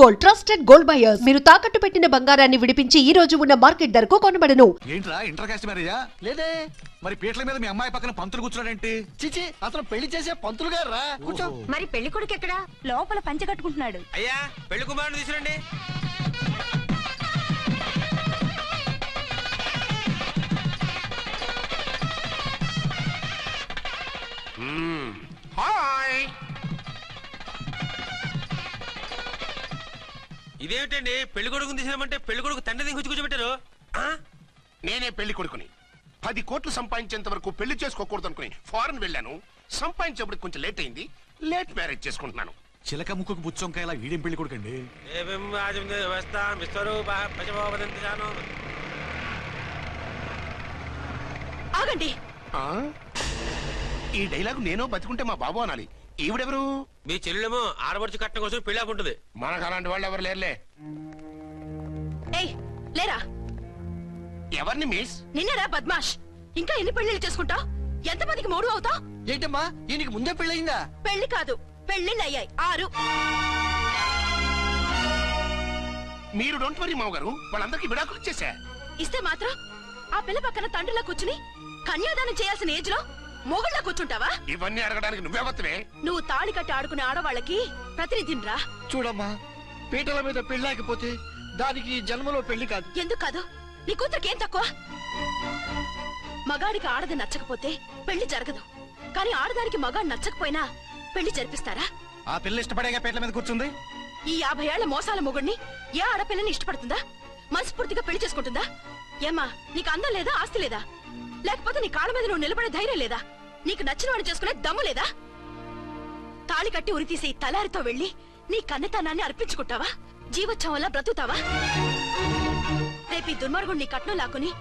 Gold, trusted gold buyers. మీరు తాకట్టు పెట్టిన బంగారాన్ని విడిపించి ఈ రోజు ఉన్న మార్కెట్ ధరకు కొనబడను. ఏంట్రా ఇంటర్ కాస్ట్ మ్యారేజా? లేదే. మరి పీటల మీద మీ అమ్మాయి పక్కన పంతులు కూర్చున్నాడేంటి? చిచి, అతను పెళ్లి చేసే పంతులు గారు రా. కూర్చో. మరి పెళ్లి కొడుకు ఎక్కడా? లోపల పంచె కట్టుకుంటున్నాడు. అయ్యా, పెళ్లి కుమారుని తీసుకురండి. హాయ్. ఇదేమిటండి, పెళ్లి కొడుకుని తీసినామంటే పెళ్లి కొడుకు తండ్రి దిగి కూర్చోబెట్టారు. నేనే పెళ్లి కొడుకుని 10 కోట్లు సంపాదించేంత వరకు పెళ్లి చేసుకోకూడదు అనుకుని ఫారెన్ వెళ్ళాను. సంపాదించేప్పుడు కొంచెం లేట్ అయింది. లేట్ మ్యారేజ్ చేసుకుంటున్నాను. చిలక ముక్కుకు బుచ్చొంకాయలా వీడేం పెళ్లి కొడుకండి? ఆగండి. ఈ డైలాగ్ నేను బతికుంటే మా బాబు అనాలి. ఈవిడెవరు? మీ చెల్లెమో ఆడబడుచు కట్టడం కోసం పెళ్లి ఆపుంటది. మనకు అలాంటి వాళ్ళు ఎవరు లేరులే. ఏయ్, లేరా. ఎవరిని మిస్? నిన్నరా బద్మాష్. ఇంకా ఎన్ని పెళ్లిళ్ళు చేసుకుంటావు? ఎంతమందికి మూడు అవుతావు? ఏంటమ్మా, ఈయనకి ముందే పెళ్ళయిందా? పెళ్లి కాదు, పెళ్లిళ్ళు అయ్యాయి 6. మీరు డోంట్ వరీ మామగారు, వాళ్ళందరికీ విడాకులు ఇచ్చేసా. ఇస్తే మాత్రం ఆ పిల్ల పక్కన తండ్రిలా కూర్చుని కన్యాదానం చేయాల్సిన ఏజ్ లో మొగుళ్ళ కూర్చుంటావా? ఇవన్నీ అడగడానికి నువ్వే వత్తవే. నువ్వు తాళి కట్టి ఆడుకునే ఆడవాళ్ళకి ప్రతినిధిరా. చూడమ్మా, పీటల మీద పెళ్ళాకపోతే దానికి జన్మలో పెళ్లి కాదు. ఎందుకు కాదు? నీ కూతురికేం తక్కువ? మగాడికి ఆడది నచ్చకపోతే పెళ్లి జరగదు. కానీ ఆడదానికి మగాడు నచ్చకపోయినా పెళ్లి జరిపిస్తారా? ఆ పిల్ల ఇష్టపడేగా పీటల మీద కూర్చుంది. ఈ 50 ఏళ్ల మోసాల మొగుడిని ఏ ఆడపిల్లని ఇష్టపడుతుందా? మనస్ఫూర్తిగా పెళ్లి చేసుకుంటుందా? ఏమ్మా, నీకు అందం లేదా, ఆస్తి లేదా? లేకపోతే నీ కాళ్ళ మీద నువ్వు నిలబడే ధైర్యం లేదా? నీకు నచ్చిన వాడు చేసుకునే దమ్ము లేదా? తాళి కట్టి ఉరితీసే ఈ తలారితో వెళ్లి నీ కన్నెతనాన్ని అర్పించుకుంటావా? జీవోత్సవంలా బ్రతుకుతావా? రేపు ఈ దుర్మార్గుడు నీ కట్నం లాక్కుని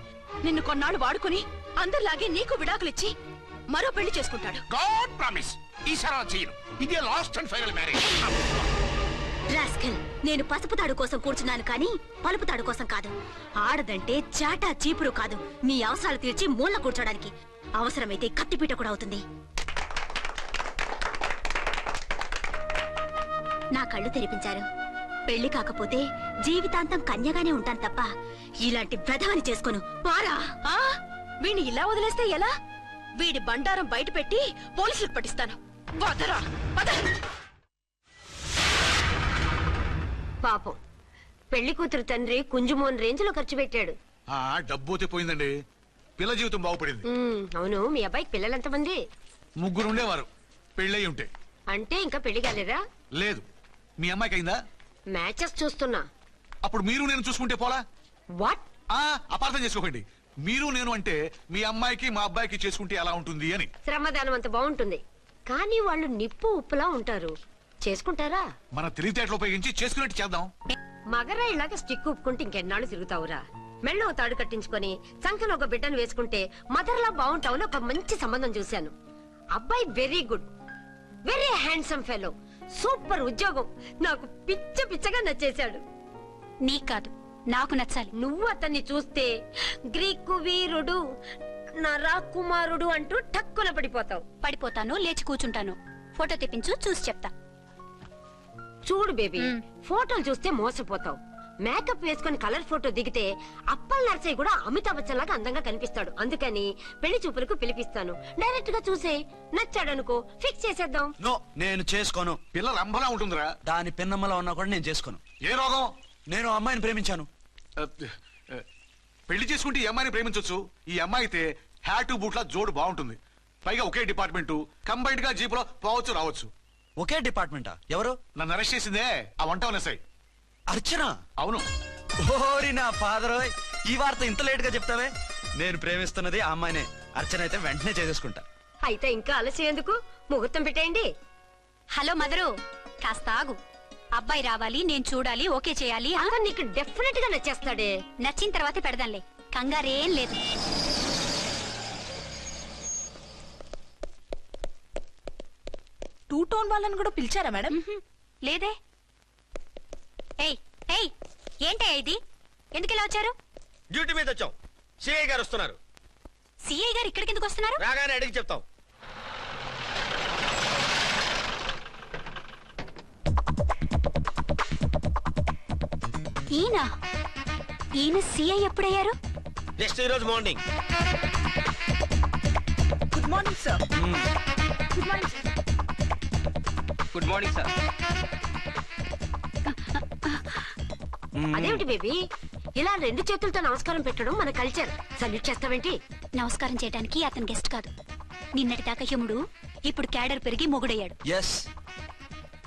నిన్ను కొన్నాళ్ళు వాడుకుని అందరిలాగే నీకు విడాకులిచ్చి మరో పెళ్లి చేసుకుంటాడు. గాడ్ ప్రామిస్, ఈసారి అలా చేయను. ఇదే last and final marriage. Rascal, నేను పసుపు తాడు కోసం కూర్చున్నాను కానీ పలుపు తాడు కోసం కాదు. ఆడదంటే చాటా చీపురు కాదు, నీ అవసరాలు తీర్చి మూల కూర్చోడానికి. అవసరమైతే కత్తిపీట కూడా అవుతుంది. నా కళ్ళు తెరిపించారు. పెళ్లి కాకపోతే జీవితాంతం కన్యగానే ఉంటాను తప్ప ఇలాంటి ప్రధాని చేసుకోను. వారా వీణ్ణి ఇలా వదిలేస్తే ఎలా? వీడి బండారం బయట పెట్టి పోలీసులకు పట్టిస్తాను. వదరా, వద. పాపం, పెళ్లి కూతురు తండ్రి కుంజుమోన్ రేంజ్ లో ఖర్చు పెట్టాడు. డబ్బు పోయిందండి, పిల్ల జీవితం బాగుపడింది. అవును, మీ అబ్బాయికి పిల్లలెంతమంది? 3 ఉండేవారు, పెళ్ళయి ఉంటే. అంటే ఇంకా పెళ్లి కాలేదా? లేదు. మీ అమ్మాయికి అయిందా? మ్యాచెస్ చూస్తున్నా. అప్పుడు మీరు నేను చూసుకుంటే పోలా? వాట్? అపార్థం చేసుకోకండి. మీరు నేను అంటే మీ అమ్మాయికి మా అబ్బాయికి చేసుకుంటే ఎలా ఉంటుంది అని. శ్రమదానం అంత బాగుంటుంది, కానీ వాళ్ళు నిప్పు ఉప్పులా ఉంటారు. చేసుకుంటారా? మన తెలివితేటలు ఉపయోగించి చేసుకునేట్టు చేద్దాం. మగరా ఇలాగ స్టిక్ ఉప్పుకుంటే ఇంకెన్నాళ్ళు తిరుగుతావురా? మెళ్ళో తాడు కట్టించుకొని చంకలో ఒక బిడ్డను వేసుకుంటే మదర్లా బాగుంటావుని ఒక మంచి సంబంధం చూశాను. అబ్బాయి very good, very handsome fellow, super ఉద్యోగం. నాకు పిచ్చగా నచ్చేశాడు. నీకు కాదు, నాకు నచ్చాలి. నువ్వు అతన్ని చూస్తే గ్రీకు వీరుడు, నా రాకుమారుడు అంటూ టక్కున పడిపోతావు. పడిపోతాను, లేచి కూర్చుంటాను. ఫోటో తెప్పించు, చూసి చెప్తా. చూడు బేబీ, ఫోటోలు చూస్తే మోసపోతావు. మేకప్ వేసుకుని కలర్ ఫోటో దిగితే అప్పల్ నర్సయ్య కూడా అమితాబ్ బచ్చన్ లాగా అందంగా కనిపిస్తాడు. అందుకని పెళ్లి చూపులకు పిలిపిస్తాను. డైరెక్ట్ గా చూసే నచ్చాడనుకో, ఫిక్స్ చేసేద్దాం. నో, నేను చేసుకోను. పిల్ల రంభలా ఉంటుందిరా. దాని పిన్నమ్మలా ఉన్నా కూడా నేను చేసుకోను. ఏ రోగం? నేను అమ్మాయిని ప్రేమించాను. పెళ్లి చేసుకుంటే ఈ అమ్మాయిని ప్రేమించొచ్చు. ఈ అమ్మాయి అయితే హ్యాటు బూట్ల జోడు బాగుంటుంది. పైగా ఒకే డిపార్ట్మెంట్, కంబైన్డ్ గా జీపులో పోవచ్చు రావచ్చు. ఒకే డిపార్ట్మెంటా? ఎవరు? నన్ను అరెస్ట్ చేసిందే ఆ వంట ఎస్ఐ అర్చన. అవును. ఓరి నా ఫాదర్, ఈ వార్త ఇంత లేట్ గా చెప్తావే? నేను ప్రేమిస్తున్నది ఆ అమ్మాయినే. అర్చన అయితే వెంటనే చేసేసుకుంటా. అయితే ఇంకా ఆలస్యం ఎందుకు? ముహూర్తం పెట్టేయండి. హలో మదరు, కాస్త ఆగు. అబ్బాయి రావాలి, నేను చూడాలి, ఓకే చేయాలి. అతను నీకు డెఫినెట్ గా నచ్చేస్తాడే. నచ్చిన తర్వాతే పెడదాంలే, కంగారేం లేదు. టూ టోన్ వాళ్ళని కూడా పిలిచారా మేడం? లేదే. ఏయ్ ఏయ్, ఏంటయ్యా ఇది? ఎందుకు ఇలా వచ్చారు? డ్యూటీ మీద వచ్చాం. సిఐ గారు వస్తున్నారు. సిఐ గారు ఇక్కడికి ఎందుకు వస్తున్నారు? రాగానే అడిగి చెప్తాం. ఈయన సిఐ ఎప్పుడయ్యారు? నెక్స్ట్ ఈ రోజు morning. Good morning sir. Good morning sir. Good morning sir. అదేమిటి బేబీ, ఇలా 2 చేతులతో నమస్కారం పెట్టడం మన కల్చర్. సల్యూట్ చేస్తావేంటి? నమస్కారం చేయడానికి అతను గెస్ట్ కాదు. నిన్నటి దాకా యముడు, ఇప్పుడు క్యాడర్ పెరిగి మొగుడయ్యాడు. ఎస్,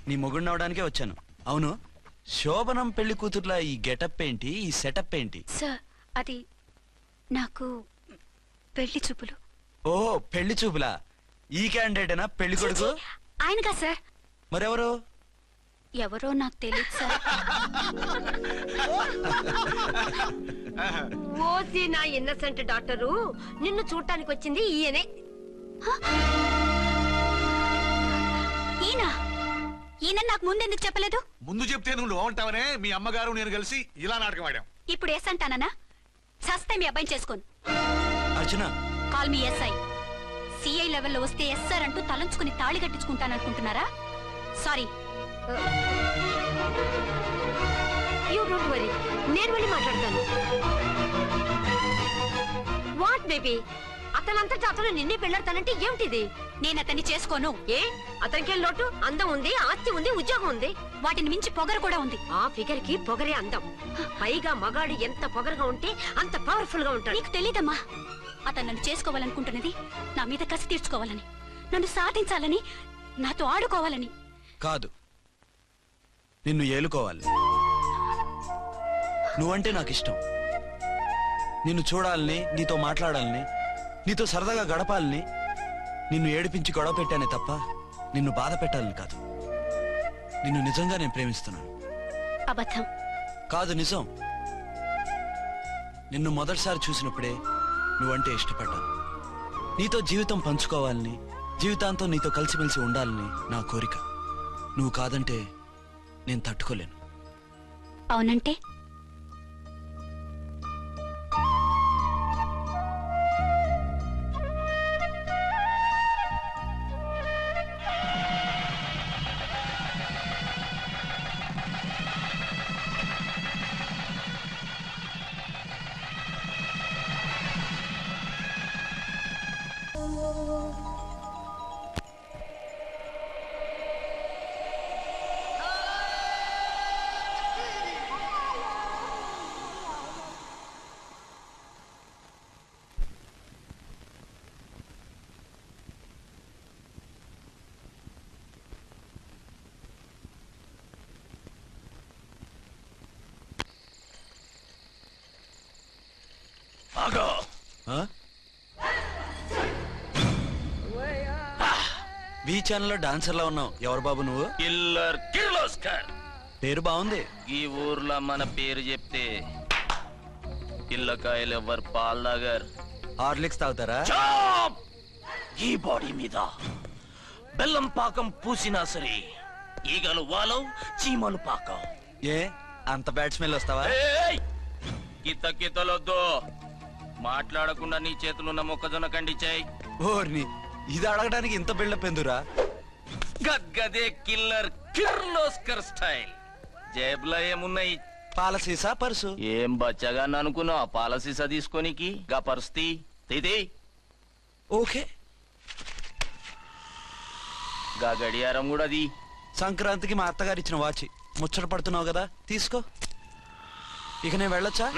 నీ మొగుడిని అవడానికే వచ్చాను. అవును, శోభనం పెళ్లి కూతుర్లా ఈ గెటప్ ఏంటి, ఈ సెటప్ ఏంటి? సార్, అది నాకు పెళ్లి చూపులు. ఓ, పెళ్లి చూపులా? ఈ క్యాండిడేటేనా పెళ్లి కొడుకు? ఆయనగా సార్. మరెవరు? ఎవరో నాకు తెలియదు సార్. ఓసి నా ఇన్నసెంట్ డాక్టరు, నిన్ను చూడటానికి వచ్చింది ఈయనే. ఈయన నాకు ముందెందుకు చెప్పలేదు? ముందు చెప్తే నువ్వు బాగుంటావనే మీ అమ్మగారు నేను కలిసి ఇలా నాటకం ఆడాం. ఇప్పుడు ఎస్ అంటానా? సస్తే మీ అబ్బాయిని చేసుకోను. అర్చన, కాల్ మీ ఎస్ఐ. సిఐ లెవెల్లో వస్తే ఎస్ఆర్ అంటూ తలంచుకుని తాళి కట్టించుకుంటాననుకుంటున్నారా? సారీ. యూ డోంట్ వరీ, నేను వెళ్ళి మాట్లాడతాను. వాట్ బేబీ, అతనంతటా అతను నిన్నే పెళ్ళాడతానంటే ఏమిటిది? నేను అతన్ని చేసుకోను. ఏ, అతనికేం లోటు? అందం ఉంది, ఆస్తి ఉంది, ఉద్యోగం ఉంది. వాటిని మించి పొగరు కూడా ఉంది. ఆ ఫిగర్ కి పొగరే అందం. పైగా మగాడు ఎంత పొగరుగా ఉంటే అంత పవర్ఫుల్ గా ఉంటాడు. నీకు తెలీదమ్మా, అతను నన్ను చేసుకోవాలనుకుంటున్నది నా మీద కసి తీర్చుకోవాలని, నన్ను సాధించాలని, నాతో ఆడుకోవాలని కాదు, నిన్ను ఏలుకోవాలి. నువ్వంటే నాకు ఇష్టం. నిన్ను చూడాలని, నీతో మాట్లాడాలని, నీతో సరదాగా గడపాలని, నిన్ను ఏడిపించి గొడవ పెట్టానే తప్ప నిన్ను బాధ పెట్టాలని కాదు. నిన్ను నిజంగా నేను ప్రేమిస్తున్నాను. అబద్ధం కాదు, నిజం. నిన్ను మొదటిసారి చూసినప్పుడే నువ్వంటే ఇష్టపడ్డాను. నీతో జీవితం పంచుకోవాలని, జీవితాంతం నీతో కలిసిమెలిసి ఉండాలని నా కోరిక. నువ్వు కాదంటే నేను తట్టుకోలేను. అవునంటే? బీ ఛానల్లో డాన్సర్ లా ఉన్నావు. ఎవరు బాబు నువ్వు? కిల్లర్ కిర్లోస్కర్. పేరు బాగుంది. ఈ ఊర్లో మన పేరు చెప్తే పిల్లకాయలు ఎవరు పాల్ దాగర్. హార్లిక్స్ తాగుతారా? ఈ బాడీ మీద బెల్లం పాకం పూసినా సరే ఈగలు వాలవు, చీమలు పాకం. ఏ అంత బ్యాడ్ స్మెల్ వస్తావా? కిత కితలొద్దు. మాట్లాడకుండా నీ చేతులున్న మొక్కజొన్న కండిచాయి. ఓర్ని, ఇది అడగడానికి ఇంత బిల్డప్ ఎందురా? గద్గదే కిల్లర్ కిర్లోస్కర్ స్టైల్. జేబులో ఏమున్నాయి? పాలసీసా, పర్సు? ఏం బచ్చగా అనుకున్నావు? పాలసీసా తీసుకోనికి గా పరిస్థితి తీది. ఓకే, గా గడియారం కూడా అది. సంక్రాంతికి మా అత్తగారు ఇచ్చిన వాచి. ముచ్చట పడుతున్నావు కదా, తీసుకో. ఇక నేను వెళ్ళొచ్చా?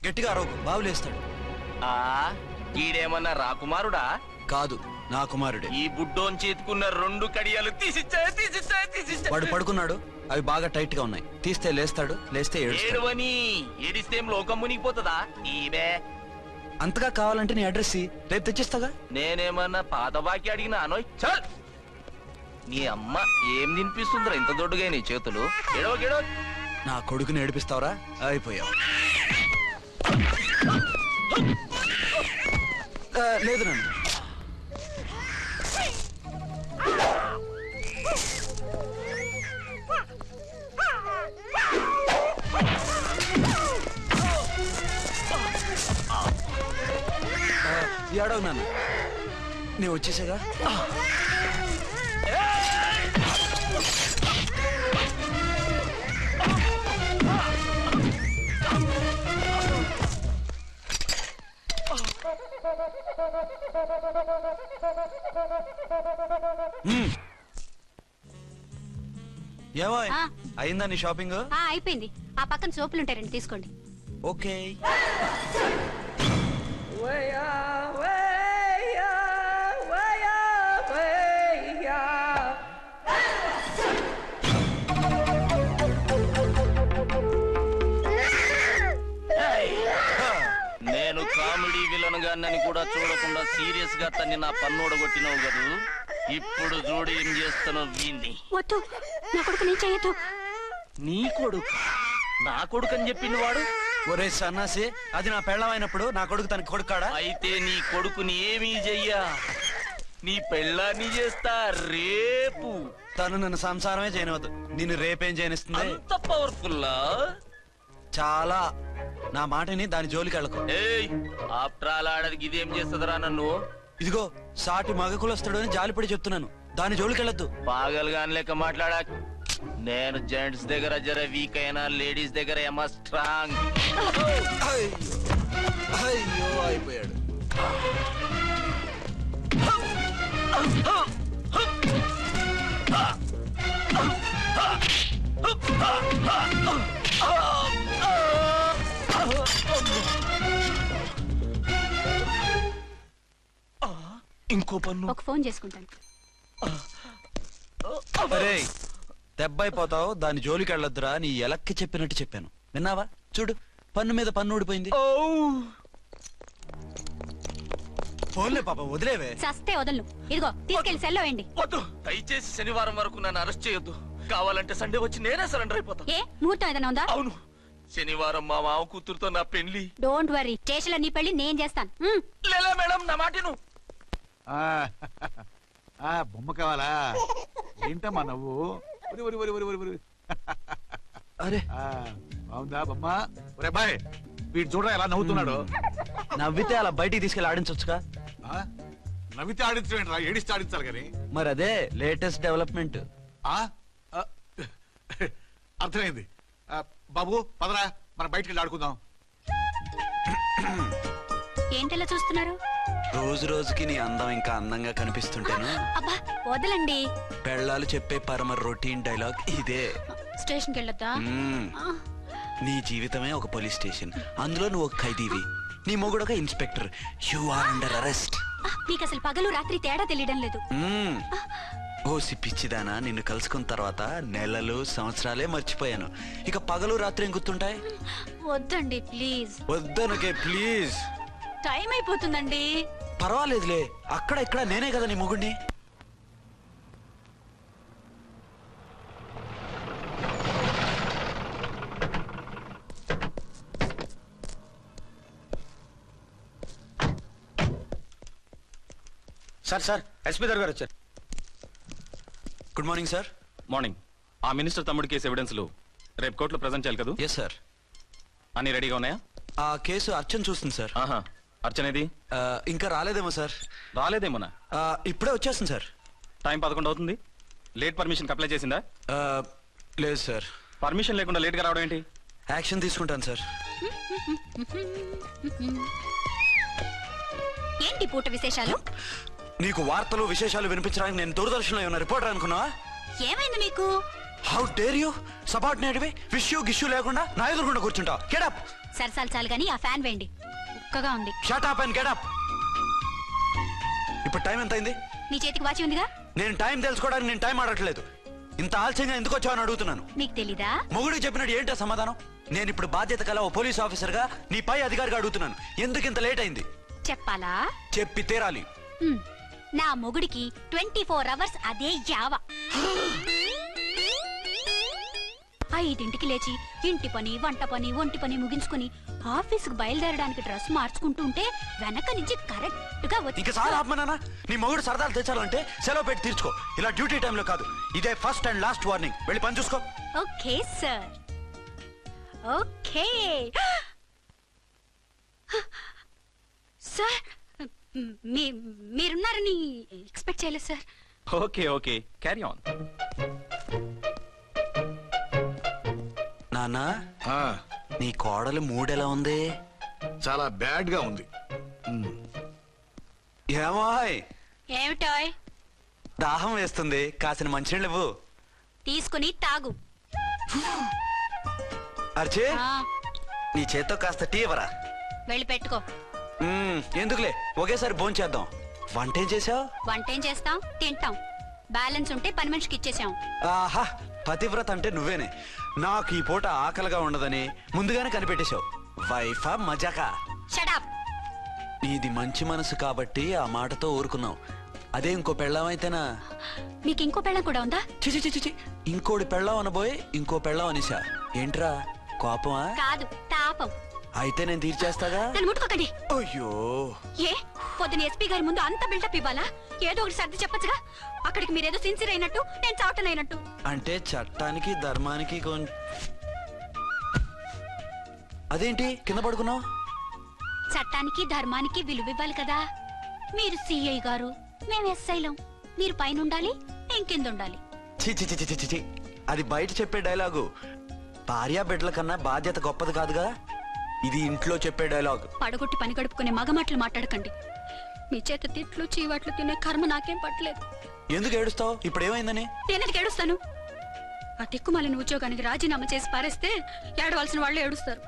గట్టిగా అరవకు, బావులేస్తాడు. ఈడేమన్నా రాకుమారుడా? కాదు, నా కుమారుడే. ఈ బుడ్డోన్ చేతుకున్న 2 కడియాలు తీసిచ్చాయి. వాడు పడుకున్నాడు, అవి బాగా టైట్ గా ఉన్నాయి. తీస్తే లేస్తాడు, లేస్తే ఏడవని. ఏడిస్తే లోకం మునిగిపోతుందా? ఈబే అంతగా కావాలంటే నీ అడ్రస్ రేపు తెచ్చిస్తాగా. నేనేమన్నా పాత బాకి అడిగినా అనోయ్. చల్, నీ అమ్మ ఏం తినిపిస్తుందిరా ఇంత దొడ్డుగా నీ చేతులు? ఎడవ గెడవ. నా కొడుకుని ఏడిపిస్తావరా? అయిపోయావు. లేదు నన్ను. ఏడవు నాన్న, నేను వచ్చేసాగా. ఏమో ఆ. అయిందా నీ షాపింగ్? అయిపోయింది. ఆ పక్కన సోపులు ఉంటాయి, రండి తీసుకోండి. ఓకే. నేను కామెడీ విలన్ గాన్నని కూడా చూడకుండా సీరియస్ గా తన్ని నా పన్నోడ కొట్టినావు కదూ. ఇప్పుడు చూడు ఏం చేస్తానో వీణ్ణి. వద్దు, నా కొడుకు నేను చేయొద్దు. నీ కొడుకు నా కొడుకు అని చెప్పింది వాడు. ఒరే సన్నాసి, అది నా పెళ్ళమైనప్పుడు నా కొడుకు తన కొడుకాడా? అయితే నీ కొడుకుని ఏమీ చెయ్యా, నీ పెళ్ళాన్ని చేస్తా రేపు. తను నన్ను సంసారమే చేయనవద్దు, నిన్ను రేపేం చేయనిస్తుంది? అంత పవర్ఫుల్లా? చాలా. నా మాటని దాని జోలికి వెళ్ళకు. ఏయ్, ఆఫ్టర్ ఆల్ ఆడదికి ఇదేం చేస్తుందిరా నన్ను? ఇదిగో సాటి మగకులొస్తాడు అని జాలిపడి చెప్తున్నాను, దాని జోలికి వెళ్ళొద్దు. పాగలుగాని లెక్క మాట్లాడా. నేను జెంట్స్ దగ్గర జర వీక్ అయినా లేడీస్ దగ్గర ఏమో స్ట్రాంగ్. అయ్యో అయిపోయాడు. ఇంకో పన్ను. ఒక ఫోన్ చేసుకుంటాను. అరే దెబ్బైపోతావు, దాని జోలికి వెళ్ళొద్దురా. నీ ఎలక్కి చెప్పినట్టు చెప్పాను, విన్నావా? చూడు, పన్ను మీద పన్ను ఊడిపోయింది. ఫోన్లే పాప, వదిలేవే. సస్తే వదలను. ఇదిగో తీసుకెళ్లి సెల్లో వేయండి. వద్దు, దయచేసి శనివారం వరకు నన్ను అరెస్ట్ చేయొద్దు. కావాలంటే సండే వచ్చి నేనే సరెండర్ అయిపోతా. ఏ ముహూర్తం ఏదైనా ఉందా? అవును, శనివారం మా మామ కూతురుతో నా పెళ్లి. డోంట్ వరీ, స్టేషన్ లో నీ పెళ్లి నేను చేస్తాను. లేలా మేడం, నా మాటను. బొమ్మ కావాలా? ఏంటమ్మా నవ్వు? అరే బాగుందా బొమ్మ? ఒరే బాయ్, వీడు చూడరా ఎలా నవ్వుతున్నాడు. నవ్వితే అలా బయటికి తీసుకెళ్ళి ఆడించొచ్చుగా. నవ్వితే ఆడించడం, ఏడిస్తే ఆడించాలి కానీ. మరి అదే లేటెస్ట్ డెవలప్మెంట్. అర్థమైంది. బాబు పదరా, మనం బయటికి వెళ్ళి ఆడుకుందాం. ఏంటలా చూస్తున్నారు? రోజు రోజుకి నీ అందం ఇంకా అందంగా కనిపిస్తుంటేను. అబ్బా వదలండి. పెళ్ళాలు చెప్పే పరమ రొటీన్ డైలాగ్ ఇదే. స్టేషన్కి వెళ్ళొద్దా? నీ జీవితమే ఒక పోలీస్ స్టేషన్, అందులో నువ్వు ఒక ఖైదీవి, నీ మొగుడు ఒక inspector. You are under arrest. మీకు అసలు పగలు రాత్రి తేడా తెలియడం లేదు. ఓ సిప్పిచ్చిదానా, నిన్ను కలుసుకున్న తర్వాత నెలలు సంవత్సరాలే మర్చిపోయాను. ఇక పగలు రాత్రి ఏం గుర్తుంటాయి? వద్దండి ప్లీజ్. వద్దనకే ప్లీజ్. టైం అయిపోతుందండి. పర్వాలేదులే, అక్కడ ఇక్కడ నేనే కదా నీ మొగుడిని. సార్ సార్, ఎస్పీ గారు వచ్చారు. Good morning sir. మార్నింగ్. ఆ మినిస్టర్ తమ్ముడి కేసు ఎవిడెన్స్లు రేపు కోర్టులో ప్రజెంట్ చేయాలి కదా? Yes sir. అన్ని రెడీగా ఉన్నాయా? ఆ కేసు అర్చన చూస్తుంది సార్. ఆహా, అర్చనేది? ఇంకా రాలేదేమో సార్. రాలేదేమోనా? ఇప్పుడే వచ్చేస్తుంది సార్. టైం 11 అవుతుంది. లేట్ పర్మిషన్ అప్లై చేసిందా? లేదు సార్. పర్మిషన్ లేకుండా లేట్గా రావడం ఏంటి? యాక్షన్ తీసుకుంటాను సార్. ఏంటి పూట విశేషాలు? నీకు వార్తలు విశేషాలు వినిపించడానికి నేను దూరదర్శన్లో ఉన్న రిపోర్టర్ అనుకున్నావా? ఏమైంది మీకు? హౌ డేర్ యూ సబార్డినేట్వి విష్యూ గిష్యూ లేకుండా నా ఎదురుకుండా కూర్చుంటావు? Get up. సరసాలు చాలు గానీ ఆ ఫ్యాన్ వేయండి, ఉక్కగా ఉంది. Shut up and get up. ఇప్పుడు టైం ఎంత అయింది? నీ చేతికి వాచి ఉందిగా. నేను టైం తెలుసుకోవడానికి నేను టైం ఆడట్లేదు. ఇంత ఆలస్యంగా ఎందుకు వచ్చావని అడుగుతున్నాను. నీకు తెలీదా? మొగుడికి చెప్పినట్టు ఏంటో సమాధానం? నేను ఇప్పుడు బాధ్యత కల ఓ పోలీస్ ఆఫీసర్ గా నీ పై అధికారిగా అడుగుతున్నాను, ఎందుకు ఇంత లేట్ అయింది? చెప్పాలా? చెప్పి తీరాలి. నా మొగుడికి 24 hours అదే యావ. 5ంటికి లేచి ఇంటి పని, వంట పని, ఒంటి పని ముగించుకుని ఆఫీసుకు బయలుదేరడానికి డ్రెస్ మార్చుకుంటూ ఉంటే వెనక నుంచి కరెక్ట్ గా వచ్చి. ఇంకా చాలా ఆత్మనానా, నీ మొగుడు సరదాలు తెచ్చాలంటే సెలవు పెట్టి తీర్చుకో. ఇలా డ్యూటీ టైంలో కాదు. ఇదే ఫస్ట్ అండ్ లాస్ట్ వార్నింగ్. వెళ్ళి పని చూసుకో. Okay sir, okay sir. మీరున్నారని ఎక్స్పెక్ట్ చేయలేదు sir. Okay okay, carry on. నానా, నీ కోడలు మూడెలా ఉంది? చాలా బ్యాడ్ గా ఉంది. ఏమాయ్? ఏమిటాయ్? దాహం వేస్తుంది, కాసిన మంచినీళ్ళు ఇవ్వు. తీసుకుని తాగు. అర్చే, ఆ, నీ చేత్తో కాస్త టీ ఇవ్వరా. వెళ్ళి పెట్టుకో. ఎందుకులే, ఒకేసారి భోంచేద్దాం. వంటేం చేసావు? వంటేం చేస్తాం, తింటాం. బ్యాలెన్స్ ఉంటే పని మనిషికి ఇచ్చేసాం. ఆహా, పతివ్రత అంటే నువ్వేనే. నాకు ఈ పూట ఆకలిగా ఉండదని ముందుగానే కనిపెట్టేశావు. వైఫా మజాకా? షడప్. నీది మంచి మనసు కాబట్టి ఆ మాటతో ఊరుకున్నావు. అదే ఇంకో పెళ్ళం అయితేనా? మీకు ఇంకో పెళ్ళం కూడా ఉందా? చిచి చిచి చి, ఇంకోటి పెళ్ళం అనబోయి ఇంకో పెళ్ళం అనేసా. ఏంట్రా కోపమా? కాదు, తాపం. అయితే నేను తీర్చేస్తాగా. నన్ను ముట్టుకోకండి. అయ్యో, ఏ పొద్దున ఎస్పీ గారి ముందు అంత బిల్డప్ ఇవ్వాలా? ఏదో ఒకటి సర్ది చెప్పచ్చుగా. అక్కడికి మీరేదో సిన్సియర్ అయినట్టు, నేను చావటం అయినట్టు. అంటే చట్టానికి ధర్మానికి అదేంటి కింద పడుకున్నావు? చట్టానికి ధర్మానికి విలువ ఇవ్వాలి కదా. మీరు సిఐ గారు, మేము ఎస్ఐలం. మీరు పైన ఉండాలి, నేను కింద ఉండాలి. చి చి చి చి చి చి. అది బయట చెప్పే డైలాగు. భార్యా బిడ్డల కన్నా బాధ్యత గొప్పది కాదుగా. ఇది ఇంట్లో చెప్పే డైలాగ్. పడగొట్టి పని గడుపుకునే మగ మాటలు మాట్లాడకండి. మీ చేత తిట్లు చీవాట్లు తినే కర్మ నాకేం పట్టలేదు. ఎందుకు ఏడుస్తావు? ఇప్పుడు ఏమైందని? నేనెందుకు ఏడుస్తాను? ఆ తిక్కుమాలిన ఉద్యోగానికి రాజీనామా చేసి పారేస్తే ఏడవలసిన వాళ్ళు ఏడుస్తారు.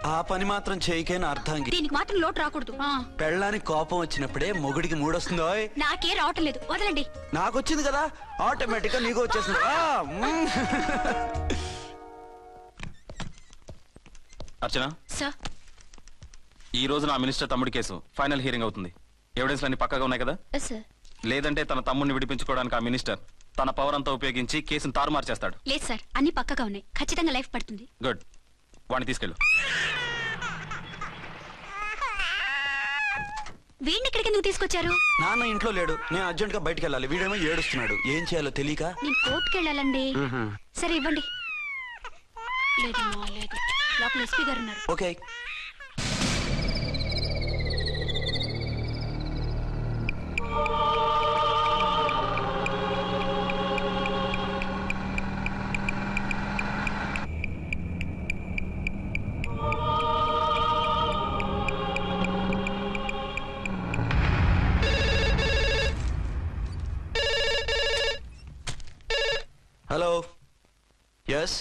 ఆ పని మాత్రం చేయకేన అర్థంగి. దీనికి మాత్రం లోటు రాకూడదు. పెళ్ళానికి కోపం వచ్చినప్పుడే మొగుడికి మూడొస్తుందో. నాకే రావటం లేదు, వదలండి. నాకొచ్చింది కదా, ఆటోమేటిక్ గా నీకు వచ్చేసింది. అర్చన, సార్, ఈ రోజు నా మినిస్టర్ తమ్ముడి కేసు ఫైనల్ హియరింగ్ అవుతుంది. ఎవిడెన్స్ అన్ని పక్కగా ఉన్నాయి కదా? సార్. లేదంటే తన తమ్ముడిని విడిపించుకోవడానికి ఆ మినిస్టర్ తన పవర్ అంతా ఉపయోగించి కేసును తారుమారు చేస్తాడు. లేదు సార్, అన్ని పక్కగా ఉన్నాయి. ఖచ్చితంగా లైఫ్ పడుతుంది. గుడ్, వాడిని తీసుకెళ్ళు. వీడిని ఇక్కడికి ఎందుకు తీసుకొచ్చారు? నాన్న ఇంట్లో లేడు, నేను అర్జెంట్ గా బయటకు వెళ్ళాలి. వీడేమో ఏడుస్తున్నాడు, ఏం చేయాలో తెలియక. నేను కోర్టుకి వెళ్ళాలండి. సరే ఇవ్వండి. లేదమ్మా, లేదు. లోపల ఎస్పీ గారు ఉన్నారు. ఓకే. Hello, yes.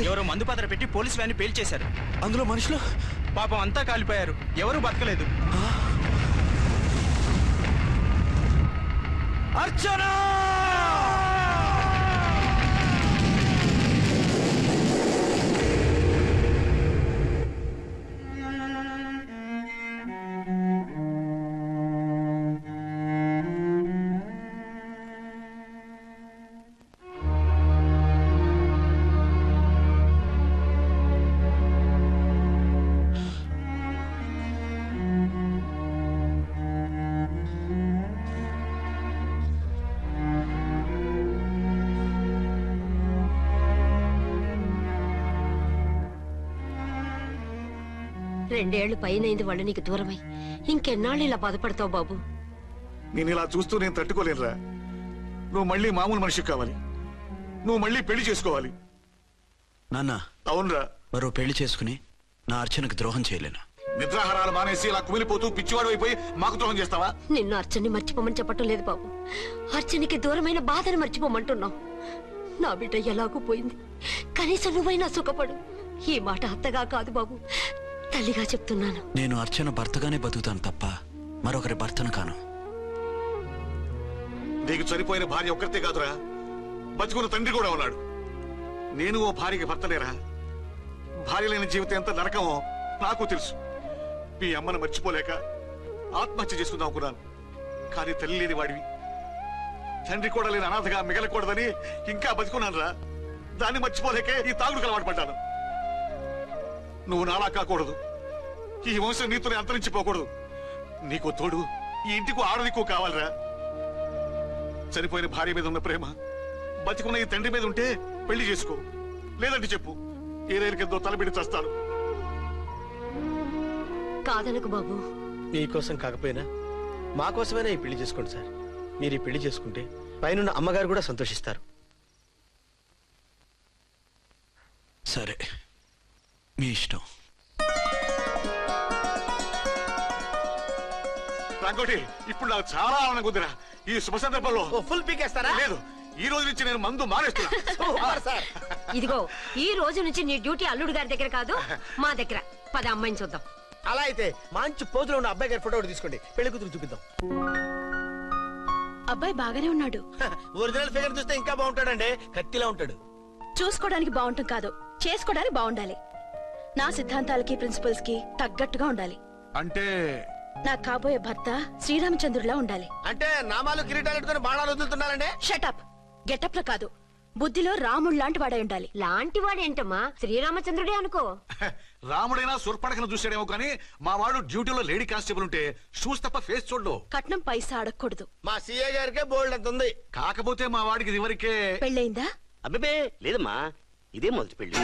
ఎవరో మందు పాత్ర పెట్టి పోలీస్ వ్యాన్ పేల్చేశారు. అందులో మనుషులు పాపం అంతా కాలిపోయారు, ఎవరు బతకలేదు. అర్చనా! రెండేళ్లు పైనైంది వాళ్ళు నీకు దూరమై. ఇంకెన్నాళ్ళు ఇలా బాధపడతావు బాబు? నేను ఇలా చూస్తూ నేను తట్టుకోలేనురా. నువ్వు మళ్ళీ మామూలు మనిషి కావాలి, నువ్వు మళ్ళీ పెళ్లి చేసుకోవాలి. నాన్న, అవునరా. మరో పెళ్లి చేసుకుని నా అర్చనకు ద్రోహం చేయలేను. నిద్రాహారాలు మానేసి ఇలా కుమిలిపోతూ పిచ్చివాడు అయిపోయి మాకు ద్రోహం చేస్తావా? నిన్ను అర్చన్ని మర్చిపోమని చెప్పటం లేదు బాబు, అర్చనికి దూరమైన బాధను మర్చిపోమంటున్నావు. నా బిడ్డ ఎలాగూ పోయింది, కనీసం నువ్వైనా సుఖపడు. ఈ మాట అత్తగా కాదు బాబు, తల్లిగా చెప్తున్నాను. నేను అర్చన భర్తగానే బతుకుతాను తప్ప మరొకరి భర్తను కాను. నీకు చనిపోయిన భార్య ఒక్కరితే కాదురా, బతుకున్న తండ్రి కూడా ఉన్నాడు. నేను ఓ భార్యకి భర్తలేరా? భార్య లేని జీవితం ఎంత నరకమో నాకు తెలుసు. మీ అమ్మను మర్చిపోలేక ఆత్మహత్య చేసుకుందాం అనుకున్నాను. కానీ తల్లి లేని వాడివి, తండ్రి కూడా లేని అనాథగా మిగలకూడదని ఇంకా బతుకున్నాను రా. దాన్ని మర్చిపోలేకే ఈ తాగుడుకు అలవాటు పడ్డాను. నువ్వు నాలా కాకూడదు, ఈ వంశం నీతోనే అంతరించిపోకూడదు. నీకు తోడు ఈ ఇంటికి ఆడదికు కావాలిరా. చనిపోయిన భార్య మీద ఉన్న ప్రేమ బతికున్న ఈ తండ్రి మీద ఉంటే పెళ్లి చేసుకో, లేదంటే చెప్పు, ఏ రైలుకెంతో తలబిడి చేస్తాను. కాదనకు బాబు. మీకోసం కాకపోయినా మా కోసమైనా ఈ పెళ్లి చేసుకోండి సార్. మీరు ఈ పెళ్లి చేసుకుంటే పైన అమ్మగారు కూడా సంతోషిస్తారు. సరే, మీ ఇష్టం. రంగోటి, ఇప్పుడు నాకు చాలా ఆనందంగా ఉందిరా. ఈ శుభ సందర్భంలో ఫుల్ పీకేస్తారా? లేదు, ఈ రోజు నుంచి నేను మందు మానేస్తున్నా. ఇదిగో, ఈ రోజు నుంచి నీ డ్యూటీ అల్లుడు గారి దగ్గర కాదు, మా దగ్గర. పద అమ్మాయిని చూద్దాం. అలా అయితే మంచి పోజులో ఉన్న అబ్బాయి గారి ఫోటో ఒకటి తీసుకోండి, పెళ్లి కూతురు చూపిద్దాం. అబ్బాయి బాగానే ఉన్నాడు. ఒరిజినల్ ఫిగర్ చూస్తే ఇంకా బాగుంటాడండి, కత్తిలా ఉంటాడు. చూసుకోవడానికి బాగుంటుంది కాదు, చేసుకోవడానికి బాగుండాలి. నా సిద్ధాంతాలకి ప్రిన్సిపల్స్ కి తగ్గట్టుగా ఉండాలి. అంటే నాకు కాబోయే భర్త శ్రీరామచంద్రుడిలా ఉండాలి. అంటే నామాలు కిరీటాలు ఎట్టుకుని బాణాలు వదులుతున్నారండి. షటప్. గెటప్ లో కాదు, బుద్ధిలో రాముడు లాంటి వాడై ఉండాలి. లాంటి వాడేంటమ్మా, శ్రీరామచంద్రుడే అనుకో. రాముడైనా సూర్పడకను చూసాడేమో కానీ మా వాడు డ్యూటీలో లేడీ కానిస్టేబుల్ ఉంటే షూస్ తప్ప ఫేస్ చూడడు. కట్నం పైసా అడగకూడదు. మా సీఏ గారికే బోల్డ్ అంత ఉంది. కాకపోతే మా వాడికి ఇదివరకే పెళ్ళయిందా? అబ్బే లేదమ్మా, ఇదే మొదటి పెళ్లి.